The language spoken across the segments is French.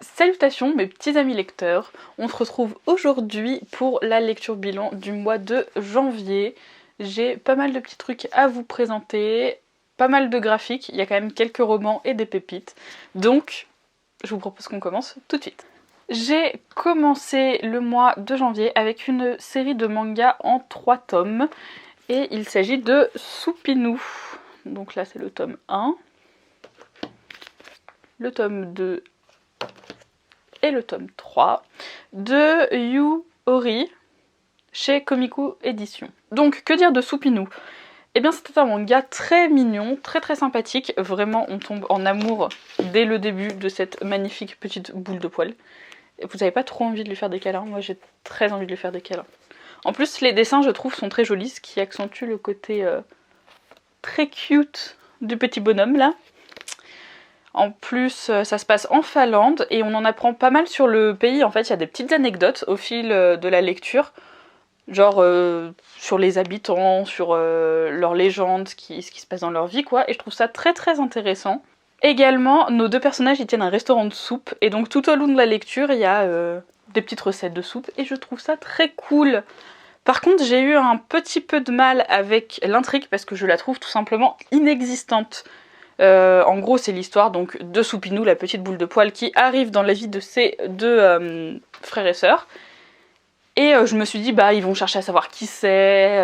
Salutations mes petits amis lecteurs, on se retrouve aujourd'hui pour la lecture bilan du mois de janvier. J'ai pas mal de petits trucs à vous présenter, pas mal de graphiques, il y a quand même quelques romans et des pépites, donc je vous propose qu'on commence tout de suite. J'ai commencé le mois de janvier avec une série de mangas en 3 tomes, et il s'agit de Supinu. Donc là c'est le tome 1, le tome 2, et le tome 3 de Yu Ori chez Komiku Édition. Donc que dire de Supinu? Eh bien c'était un manga très mignon, très sympathique, vraiment on tombe en amour dès le début de cette magnifique petite boule de poil. Vous n'avez pas trop envie de lui faire des câlins, moi j'ai très envie de lui faire des câlins. En plus les dessins je trouve sont très jolis, ce qui accentue le côté très cute du petit bonhomme là. En plus, ça se passe en Finlande et on en apprend pas mal sur le pays. En fait, il y a des petites anecdotes au fil de la lecture, genre sur les habitants, sur leurs légendes, ce qui se passe dans leur vie, quoi. Et je trouve ça très intéressant. Également, nos deux personnages, ils tiennent un restaurant de soupe. Et donc, tout au long de la lecture, il y a des petites recettes de soupe. Et je trouve ça très cool. Par contre, j'ai eu un petit peu de mal avec l'intrigue parce que je la trouve tout simplement inexistante. En gros, c'est l'histoire donc de Supinu, la petite boule de poil qui arrive dans la vie de ses deux frères et sœurs. Et je me suis dit, bah, ils vont chercher à savoir qui c'est,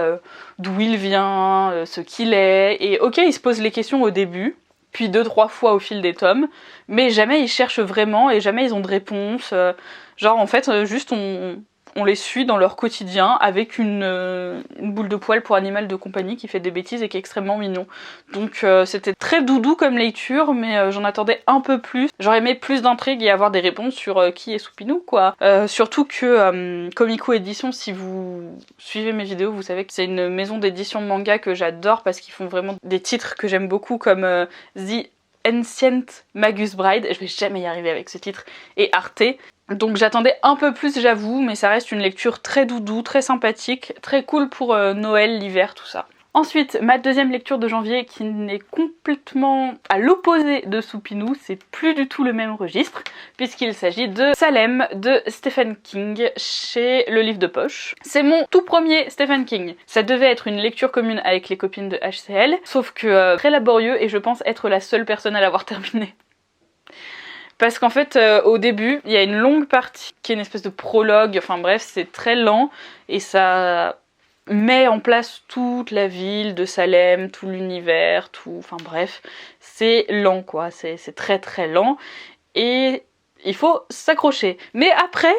d'où il vient, ce qu'il est. Et ok, ils se posent les questions au début, puis 2-3 fois au fil des tomes, mais jamais ils cherchent vraiment et jamais ils ont de réponse. Genre, en fait, juste on les suit dans leur quotidien avec une boule de poil pour animal de compagnie qui fait des bêtises et qui est extrêmement mignon. Donc c'était très doudou comme lecture, mais j'en attendais un peu plus. J'aurais aimé plus d'intrigue et avoir des réponses sur qui est Supinu, quoi. Surtout que Komiku Édition, si vous suivez mes vidéos, vous savez que c'est une maison d'édition manga que j'adore parce qu'ils font vraiment des titres que j'aime beaucoup comme The Ancient Magus Bride, je vais jamais y arriver avec ce titre, et Arte. Donc j'attendais un peu plus, j'avoue, mais ça reste une lecture très doudou, très sympathique, très cool pour Noël, l'hiver, tout ça. Ensuite, ma deuxième lecture de janvier qui n'est complètement à l'opposé de Supinu, c'est plus du tout le même registre, puisqu'il s'agit de Salem de Stephen King chez Le Livre de Poche. C'est mon tout premier Stephen King. Ça devait être une lecture commune avec les copines de HCL, sauf que très laborieux et je pense être la seule personne à l'avoir terminé. Parce qu'en fait, au début, il y a une longue partie qui est une espèce de prologue, enfin bref, c'est très lent, et ça met en place toute la ville de Salem, tout l'univers, tout... Enfin bref, c'est lent quoi, c'est très lent, et il faut s'accrocher. Mais après,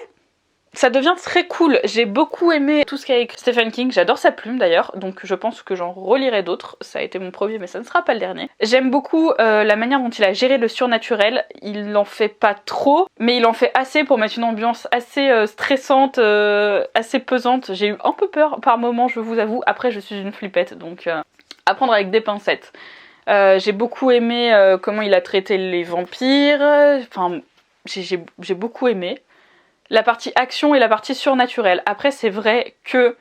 ça devient très cool. J'ai beaucoup aimé tout ce qu'a écrit Stephen King, j'adore sa plume d'ailleurs, donc je pense que j'en relirai d'autres. Ça a été mon premier mais ça ne sera pas le dernier. J'aime beaucoup la manière dont il a géré le surnaturel, il n'en fait pas trop, mais il en fait assez pour mettre une ambiance assez stressante, assez pesante. J'ai eu un peu peur par moments, je vous avoue, après je suis une flippette, donc à prendre avec des pincettes. J'ai beaucoup aimé comment il a traité les vampires, enfin j'ai beaucoup aimé. La partie action et la partie surnaturelle. Après, c'est vrai que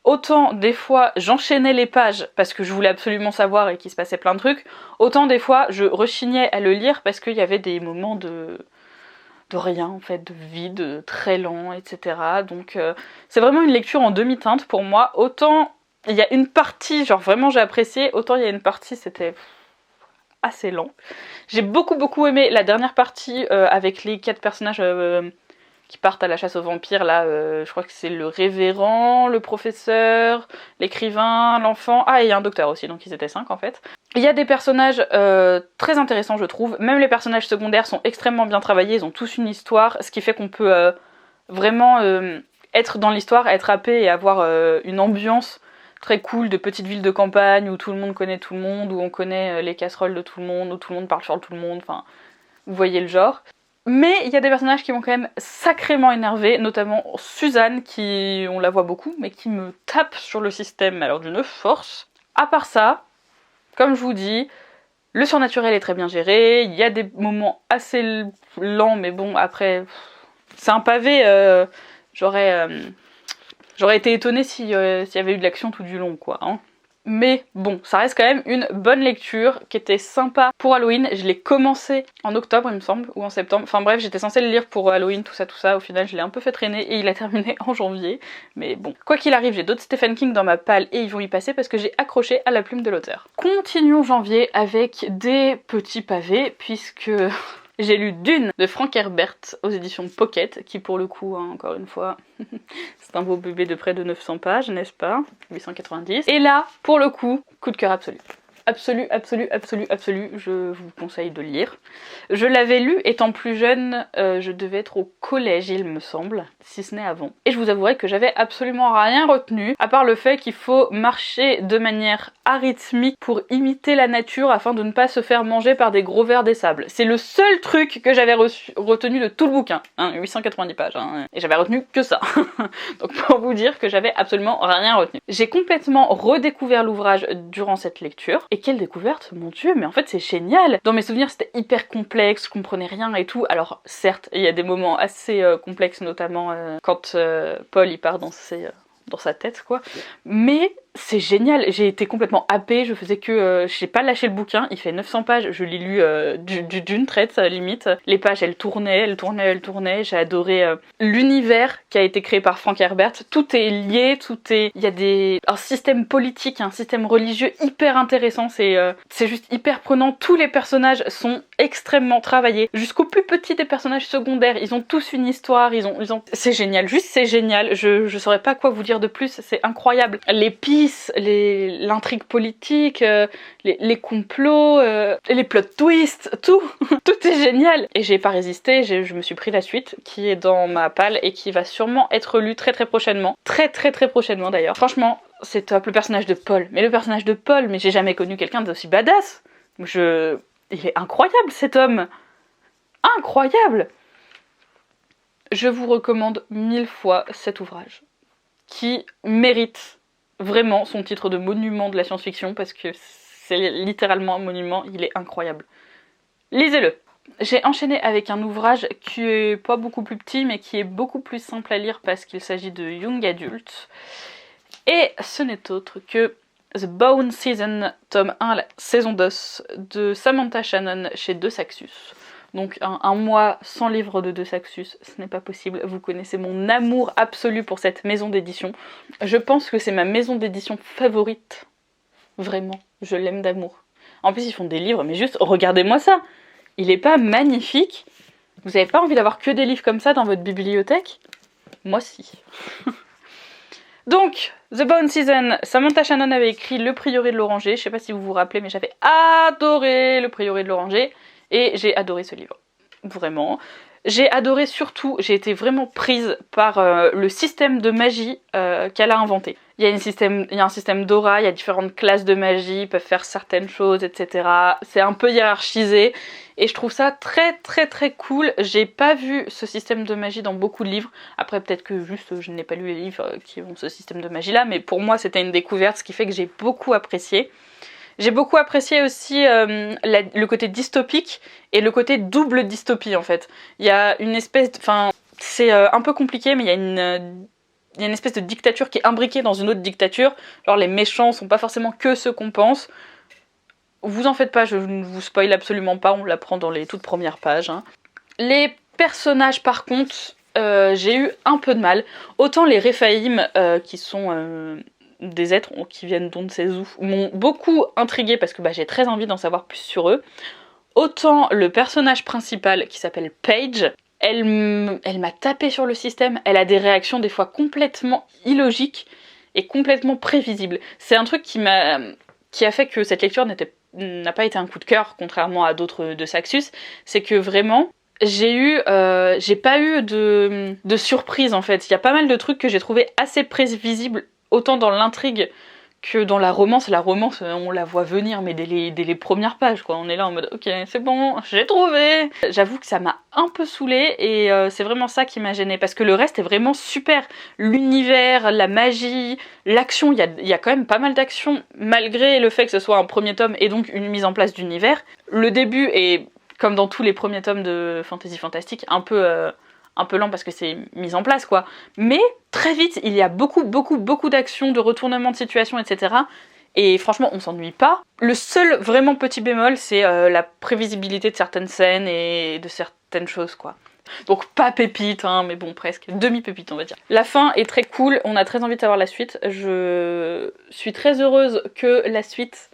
autant des fois j'enchaînais les pages parce que je voulais absolument savoir et qu'il se passait plein de trucs, autant des fois je rechignais à le lire parce qu'il y avait des moments de rien en fait, de vide, très lent, etc. Donc c'est vraiment une lecture en demi-teinte pour moi. Autant il y a une partie, genre vraiment j'ai apprécié, autant il y a une partie c'était assez lent. J'ai beaucoup aimé la dernière partie avec les 4 personnages qui partent à la chasse aux vampires, là, je crois que c'est le révérend, le professeur, l'écrivain, l'enfant, ah et il y a un docteur aussi, donc ils étaient 5 en fait. Il y a des personnages très intéressants je trouve, même les personnages secondaires sont extrêmement bien travaillés, ils ont tous une histoire, ce qui fait qu'on peut vraiment être dans l'histoire, être happé et avoir une ambiance très cool de petite ville de campagne où tout le monde connaît tout le monde, où on connaît les casseroles de tout le monde, où tout le monde parle sur tout le monde, enfin, vous voyez le genre. Mais il y a des personnages qui m'ont quand même sacrément énervé, notamment Suzanne, qui, on la voit beaucoup, mais qui me tape sur le système, alors d'une force. À part ça, comme je vous dis, le surnaturel est très bien géré, il y a des moments assez lents, mais bon, après, c'est un pavé, j'aurais J'aurais été étonnée s'il y avait eu de l'action tout du long, quoi. Hein. Mais bon, ça reste quand même une bonne lecture qui était sympa pour Halloween. Je l'ai commencé en octobre, il me semble, ou en septembre. Enfin bref, j'étais censée le lire pour Halloween, tout ça. Au final, je l'ai un peu fait traîner et il a terminé en janvier. Mais bon, quoi qu'il arrive, j'ai d'autres Stephen King dans ma palle et ils vont y passer parce que j'ai accroché à la plume de l'auteur. Continuons janvier avec des petits pavés, puisque... J'ai lu Dune de Frank Herbert aux éditions Pocket, qui pour le coup, hein, encore une fois, c'est un beau bébé de près de 900 pages, n'est-ce pas? 890. Et là, pour le coup, coup de cœur absolu. Absolu, je vous conseille de lire. Je l'avais lu étant plus jeune, je devais être au collège il me semble, si ce n'est avant. Et je vous avouerai que j'avais absolument rien retenu, à part le fait qu'il faut marcher de manière arythmique pour imiter la nature afin de ne pas se faire manger par des gros vers des sables. C'est le seul truc que j'avais retenu de tout le bouquin, hein, 890 pages, hein, et j'avais retenu que ça. Donc pour vous dire que j'avais absolument rien retenu. J'ai complètement redécouvert l'ouvrage durant cette lecture. Et quelle découverte, mon dieu, mais en fait c'est génial. Dans mes souvenirs c'était hyper complexe, je comprenais rien et tout. Alors certes, il y a des moments assez complexes, notamment quand Paul il part dans sa tête quoi. Mais c'est génial, j'ai été complètement happée, je faisais que... j'ai pas lâché le bouquin, il fait 900 pages, je l'ai lu d'une traite limite. Les pages elles tournaient, j'ai adoré l'univers qui a été créé par Frank Herbert. Tout est lié, il y a un système politique, un système religieux hyper intéressant, c'est juste hyper prenant. Tous les personnages sont extrêmement travaillés, jusqu'au plus petit des personnages secondaires, ils ont tous une histoire, c'est génial, juste c'est génial, je saurais pas quoi vous dire de plus, c'est incroyable. Les pistes, l'intrigue politique, les complots, les plot twists, tout tout est génial. Et j'ai pas résisté, je me suis pris la suite qui est dans ma palle et qui va sûrement être lue très prochainement. Très prochainement d'ailleurs. Franchement, c'est top. Le personnage de Paul, mais j'ai jamais connu quelqu'un d'aussi badass. Il est incroyable cet homme. Incroyable. Je vous recommande 1000 fois cet ouvrage qui mérite vraiment son titre de monument de la science-fiction parce que c'est littéralement un monument, il est incroyable. Lisez-le. J'ai enchaîné avec un ouvrage qui est pas beaucoup plus petit mais qui est beaucoup plus simple à lire parce qu'il s'agit de Young Adult. Et ce n'est autre que The Bone Season, tome 1, la saison d'os de Samantha Shannon chez De Saxus. Donc un mois sans livre de De Saxus, ce n'est pas possible. Vous connaissez mon amour absolu pour cette maison d'édition. Je pense que c'est ma maison d'édition favorite. Vraiment, je l'aime d'amour. En plus, ils font des livres, mais juste, regardez-moi ça. Il est pas magnifique? Vous avez pas envie d'avoir que des livres comme ça dans votre bibliothèque? Moi si. Donc, The Bone Season, Samantha Shannon avait écrit Le Prieuré de l'Oranger. Je sais pas si vous vous rappelez, mais j'avais adoré Le Prieuré de l'Oranger. Et j'ai adoré ce livre, vraiment. J'ai adoré surtout, j'ai été vraiment prise par le système de magie qu'elle a inventé. Il y a un système d'aura, il y a différentes classes de magie, ils peuvent faire certaines choses, etc. C'est un peu hiérarchisé et je trouve ça très cool. J'ai pas vu ce système de magie dans beaucoup de livres. Après peut-être que juste je n'ai pas lu les livres qui ont ce système de magie là, mais pour moi c'était une découverte, ce qui fait que j'ai beaucoup apprécié. J'ai beaucoup apprécié aussi le côté dystopique et le côté double dystopie en fait. Il y a une espèce de... Enfin, c'est un peu compliqué mais il y a une espèce de dictature qui est imbriquée dans une autre dictature. Genre les méchants sont pas forcément que ceux qu'on pense. Vous en faites pas, je ne vous spoil absolument pas, on l'apprend dans les toutes premières pages. Hein. Les personnages par contre, j'ai eu un peu de mal. Autant les Rephaïm qui sont... des êtres qui viennent d'Onsezu m'ont beaucoup intriguée parce que j'ai très envie d'en savoir plus sur eux. Autant le personnage principal qui s'appelle Paige, elle m'a tapé sur le système, elle a des réactions des fois complètement illogiques et complètement prévisibles. C'est un truc qui a fait que cette lecture n'a pas été un coup de cœur, contrairement à d'autres de Saxus, c'est que vraiment... j'ai pas eu de surprise en fait. Il y a pas mal de trucs que j'ai trouvé assez prévisibles autant dans l'intrigue que dans la romance. La romance, on la voit venir, mais dès les premières pages, quoi. On est là en mode, ok, c'est bon, j'ai trouvé. J'avoue que ça m'a un peu saoulée, et c'est vraiment ça qui m'a gênée, parce que le reste est vraiment super. L'univers, la magie, l'action, il y a quand même pas mal d'action, malgré le fait que ce soit un premier tome, et donc une mise en place d'univers. Le début est, comme dans tous les premiers tomes de fantasy fantastique, un peu un peu lent parce que c'est mis en place quoi. Mais très vite, il y a beaucoup d'actions, de retournements de situation, etc. Et franchement, on s'ennuie pas. Le seul vraiment petit bémol, c'est la prévisibilité de certaines scènes et de certaines choses quoi. Donc pas pépite, hein, mais bon presque, demi-pépite on va dire. La fin est très cool, on a très envie de savoir la suite. Je suis très heureuse que la suite,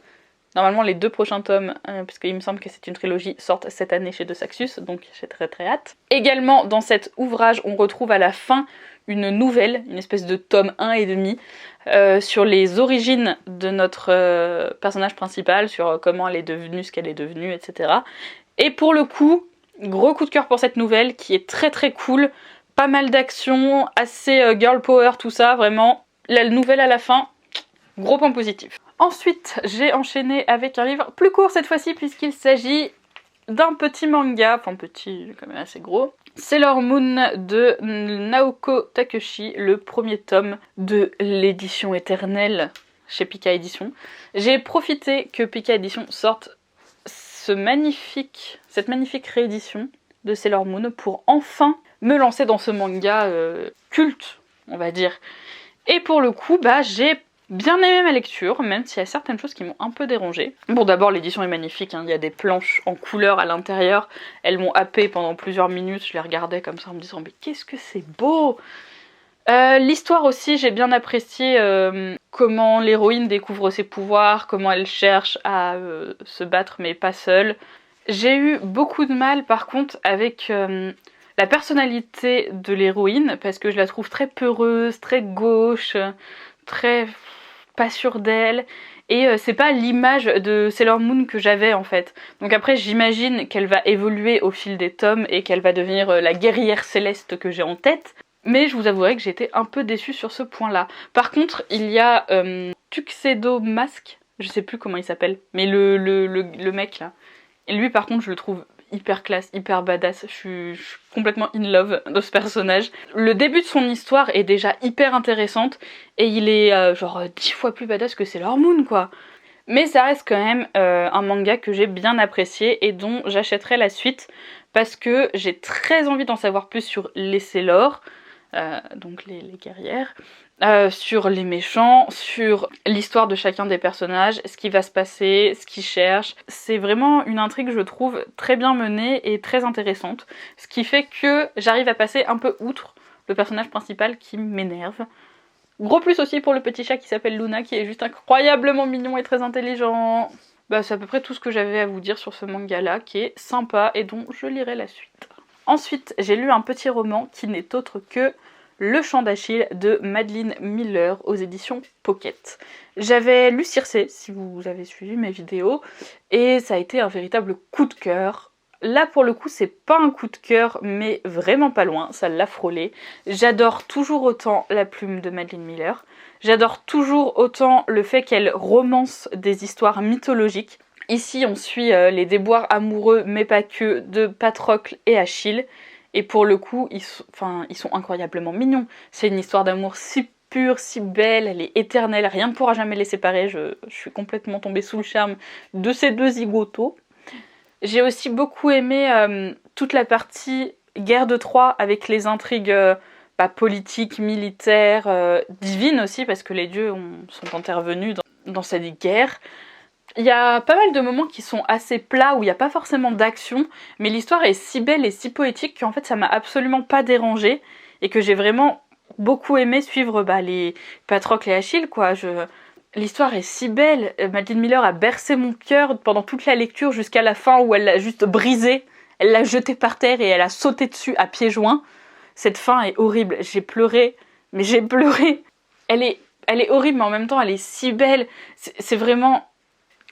normalement les 2 prochains tomes, parce qu'il me semble que c'est une trilogie, sortent cette année chez De Saxus, donc j'ai très hâte. Également dans cet ouvrage, on retrouve à la fin une nouvelle, une espèce de tome 1,5, sur les origines de notre personnage principal, sur comment elle est devenue ce qu'elle est devenue, etc. Et pour le coup, gros coup de cœur pour cette nouvelle qui est très cool, pas mal d'action, assez girl power, tout ça, vraiment. La nouvelle à la fin, gros point positif. Ensuite, j'ai enchaîné avec un livre plus court cette fois-ci puisqu'il s'agit d'un petit manga, enfin petit, quand même assez gros. Sailor Moon de Naoko Takeuchi, le premier tome de l'édition éternelle chez Pika Édition. J'ai profité que Pika Édition sorte cette magnifique réédition de Sailor Moon pour enfin me lancer dans ce manga culte, on va dire. Et pour le coup, j'ai bien aimé ma lecture, même s'il y a certaines choses qui m'ont un peu dérangée. Bon, d'abord, l'édition est magnifique, hein. Il y a des planches en couleur à l'intérieur. Elles m'ont happée pendant plusieurs minutes, je les regardais comme ça en me disant « mais qu'est-ce que c'est beau !» L'histoire aussi, j'ai bien apprécié comment l'héroïne découvre ses pouvoirs, comment elle cherche à se battre mais pas seule. J'ai eu beaucoup de mal par contre avec la personnalité de l'héroïne parce que je la trouve très peureuse, très gauche, très pas sûre d'elle. Et c'est pas l'image de Sailor Moon que j'avais en fait. Donc après j'imagine qu'elle va évoluer au fil des tomes et qu'elle va devenir la guerrière céleste que j'ai en tête. Mais je vous avouerai que j'étais un peu déçue sur ce point-là. Par contre, il y a Tuxedo Mask, je sais plus comment il s'appelle, mais le mec là. Et lui par contre je le trouve hyper classe, hyper badass, je suis complètement in love de ce personnage. Le début de son histoire est déjà hyper intéressante et il est genre 10 fois plus badass que Sailor Moon quoi. Mais ça reste quand même un manga que j'ai bien apprécié et dont j'achèterai la suite parce que j'ai très envie d'en savoir plus sur les Sailor, donc les guerrières, sur les méchants, sur l'histoire de chacun des personnages, ce qui va se passer, ce qu'ils cherchent. C'est vraiment une intrigue, je trouve, très bien menée et très intéressante, ce qui fait que j'arrive à passer un peu outre le personnage principal qui m'énerve. Gros plus aussi pour le petit chat qui s'appelle Luna, qui est juste incroyablement mignon et très intelligent. C'est à peu près tout ce que j'avais à vous dire sur ce manga-là, qui est sympa et dont je lirai la suite. Ensuite, j'ai lu un petit roman qui n'est autre que Le Chant d'Achille de Madeline Miller aux éditions Pocket. J'avais lu Circé, si vous avez suivi mes vidéos, et ça a été un véritable coup de cœur. Là pour le coup c'est pas un coup de cœur mais vraiment pas loin, ça l'a frôlé. J'adore toujours autant la plume de Madeline Miller, j'adore toujours autant le fait qu'elle romance des histoires mythologiques. Ici on suit les déboires amoureux mais pas que de Patrocle et Achille et pour le coup ils sont incroyablement mignons. C'est une histoire d'amour si pure, si belle, elle est éternelle, rien ne pourra jamais les séparer, je suis complètement tombée sous le charme de ces deux zigotos. J'ai aussi beaucoup aimé toute la partie guerre de Troie avec les intrigues politiques, militaires, divines aussi parce que les dieux sont intervenus dans cette guerre. Il y a pas mal de moments qui sont assez plats où il n'y a pas forcément d'action mais l'histoire est si belle et si poétique qu'en fait ça m'a absolument pas dérangée et que j'ai vraiment beaucoup aimé suivre les Patrocle et Achille quoi. L'histoire est si belle, Madeline Miller a bercé mon cœur pendant toute la lecture jusqu'à la fin où elle l'a juste brisé, elle l'a jeté par terre et elle a sauté dessus à pieds joints. Cette fin est horrible, j'ai pleuré, mais j'ai pleuré. Elle est horrible mais en même temps elle est si belle, c'est vraiment...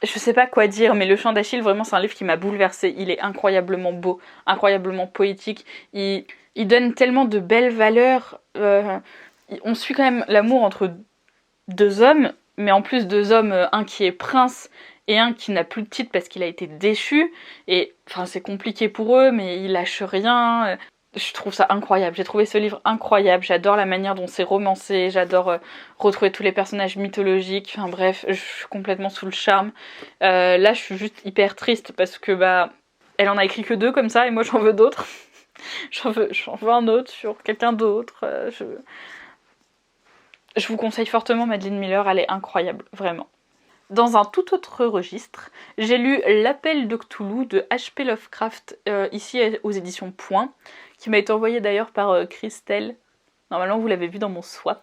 Je sais pas quoi dire mais Le Chant d'Achille vraiment c'est un livre qui m'a bouleversée, il est incroyablement beau, incroyablement poétique, il donne tellement de belles valeurs, on suit quand même l'amour entre deux hommes, mais en plus deux hommes, un qui est prince et un qui n'a plus de titre parce qu'il a été déchu, et c'est compliqué pour eux, mais ils lâchent rien. Je trouve ça incroyable, j'ai trouvé ce livre incroyable, j'adore la manière dont c'est romancé, j'adore retrouver tous les personnages mythologiques, bref, je suis complètement sous le charme. Là je suis juste hyper triste parce que elle en a écrit que 2 comme ça et moi j'en veux d'autres. J'en veux un autre sur quelqu'un d'autre. Je vous conseille fortement Madeline Miller, elle est incroyable, vraiment. Dans un tout autre registre, j'ai lu L'Appel de Cthulhu de H.P. Lovecraft, ici aux éditions Point, qui m'a été envoyé d'ailleurs par Christelle. Normalement, vous l'avez vu dans mon swap.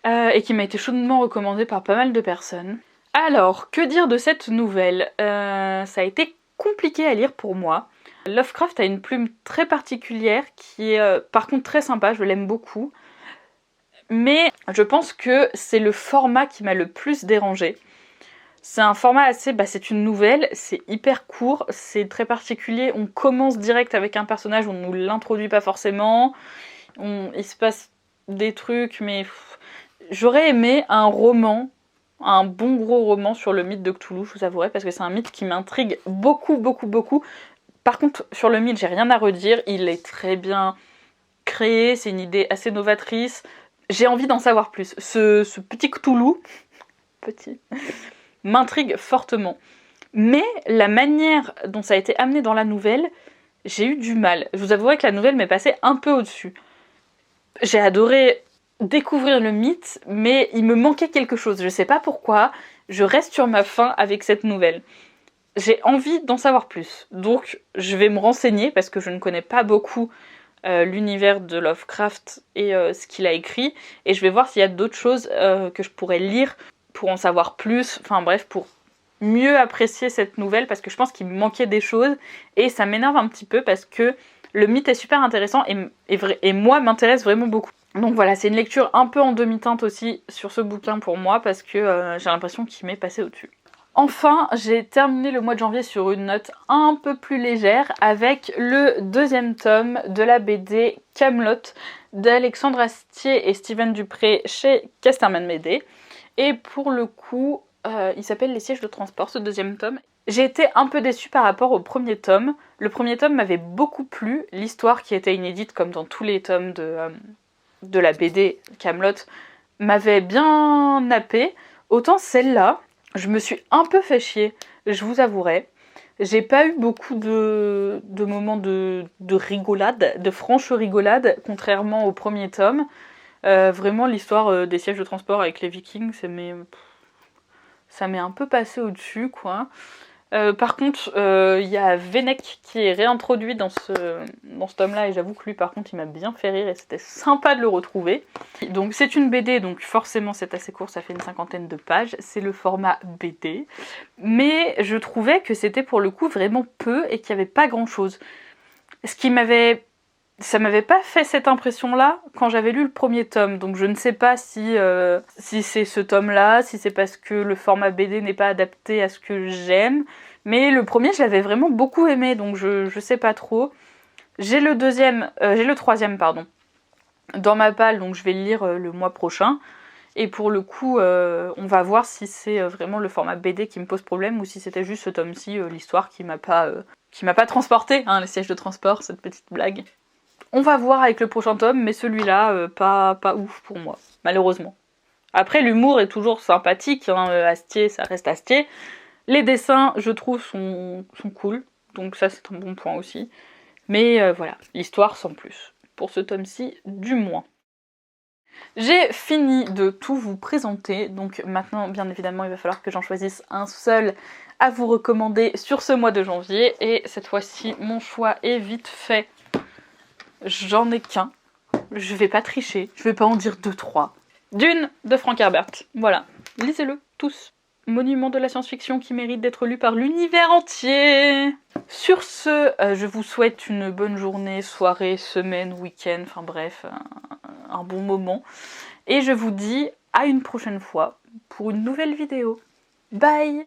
Et qui m'a été chaudement recommandé par pas mal de personnes. Alors, que dire de cette nouvelle? Ça a été compliqué à lire pour moi. Lovecraft a une plume très particulière qui est par contre très sympa, je l'aime beaucoup. Mais je pense que c'est le format qui m'a le plus dérangée. C'est un format assez... c'est une nouvelle, c'est hyper court, c'est très particulier. On commence direct avec un personnage, on ne nous l'introduit pas forcément. Il se passe des trucs, mais... J'aurais aimé un roman, un bon gros roman sur le mythe de Cthulhu, je vous avouerai, parce que c'est un mythe qui m'intrigue beaucoup. Par contre, sur le mythe, j'ai rien à redire, il est très bien créé, c'est une idée assez novatrice. J'ai envie d'en savoir plus. Ce petit Cthulhu, m'intrigue fortement. Mais la manière dont ça a été amené dans la nouvelle, j'ai eu du mal. Je vous avouerai que la nouvelle m'est passée un peu au-dessus. J'ai adoré découvrir le mythe, mais il me manquait quelque chose. Je sais pas pourquoi, je reste sur ma faim avec cette nouvelle. J'ai envie d'en savoir plus. Donc je vais me renseigner, parce que je ne connais pas beaucoup l'univers de Lovecraft et ce qu'il a écrit, et je vais voir s'il y a d'autres choses que je pourrais lire pour en savoir plus, enfin bref, pour mieux apprécier cette nouvelle, parce que je pense qu'il me manquait des choses, et ça m'énerve un petit peu parce que le mythe est super intéressant et moi m'intéresse vraiment beaucoup. Donc voilà, c'est une lecture un peu en demi-teinte aussi sur ce bouquin pour moi, parce que j'ai l'impression qu'il m'est passé au-dessus. Enfin, j'ai terminé le mois de janvier sur une note un peu plus légère avec le deuxième tome de la BD Kaamelott d'Alexandre Astier et Steven Dupré chez Casterman BD. Et pour le coup, il s'appelle Les sièges de transport, ce deuxième tome. J'ai été un peu déçue par rapport au premier tome. Le premier tome m'avait beaucoup plu, l'histoire qui était inédite comme dans tous les tomes de la BD Kaamelott m'avait bien nappé. Autant celle-là, je me suis un peu fait chier, je vous avouerai. J'ai pas eu beaucoup de moments de rigolade, de franche rigolade, contrairement au premier tome. Vraiment, l'histoire des sièges de transport avec les Vikings, ça m'est un peu passé au-dessus, quoi. Par contre, il y a Vennec qui est réintroduit dans ce tome-là, et j'avoue que lui, par contre, il m'a bien fait rire et c'était sympa de le retrouver. Donc c'est une BD, donc forcément c'est assez court, ça fait une 50aine de pages, c'est le format BD, mais je trouvais que c'était pour le coup vraiment peu et qu'il n'y avait pas grand-chose. Ça m'avait pas fait cette impression-là quand j'avais lu le premier tome, donc je ne sais pas si c'est ce tome-là, si c'est parce que le format BD n'est pas adapté à ce que j'aime, mais le premier je l'avais vraiment beaucoup aimé, donc je sais pas trop. J'ai le troisième, pardon, dans ma palle, donc je vais le lire le mois prochain, et pour le coup, on va voir si c'est vraiment le format BD qui me pose problème, ou si c'était juste ce tome-ci, l'histoire qui m'a pas transporté, hein, les sièges de transport, cette petite blague. On va voir avec le prochain tome, mais celui-là, pas ouf pour moi, malheureusement. Après, l'humour est toujours sympathique, hein, Astier, ça reste Astier. Les dessins, je trouve, sont cool, donc ça c'est un bon point aussi. Mais voilà, l'histoire sans plus, pour ce tome-ci, du moins. J'ai fini de tout vous présenter, donc maintenant, bien évidemment, il va falloir que j'en choisisse un seul à vous recommander sur ce mois de janvier, et cette fois-ci, mon choix est vite fait. J'en ai qu'un, je vais pas tricher, je vais pas en dire 2-3. Dune de Frank Herbert, voilà, lisez-le tous. Monument de la science-fiction qui mérite d'être lu par l'univers entier. Sur ce, je vous souhaite une bonne journée, soirée, semaine, week-end, enfin bref, un bon moment. Et je vous dis à une prochaine fois pour une nouvelle vidéo. Bye!